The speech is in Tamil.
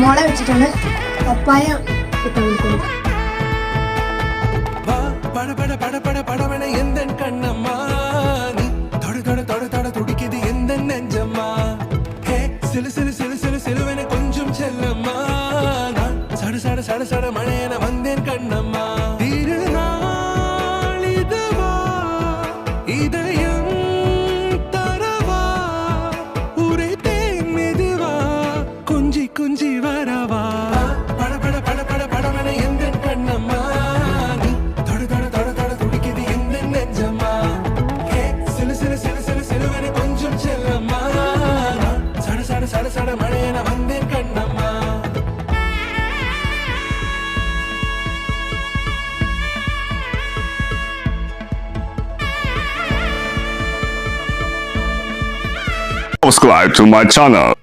മുള വെച്ചിട്ടാണ് പപ്പായ ഇട്ട് കൊടുക്കുന്നത്. கொஞ்சம் செல்லம்மா சட சட சட சட மழையன வந்தேன் கண்ணம்மா திருநாள் இதுவா இதயம் தரவா உரைத்தேன் மெதுவா கொஞ்சி கொஞ்சி வரவா பட பட பட பட படவன எந்த கண்ணம்மா நீ தொட தொட தொட தொட துடிக்குது எந்த நெஞ்சம்மா சிலு சிலு சிலு சிலு சிலுவன கொஞ்சம் செல்லம்மா சட சட சட சட மழையன வந்தேன் Kannamma. Subscribe to my channel.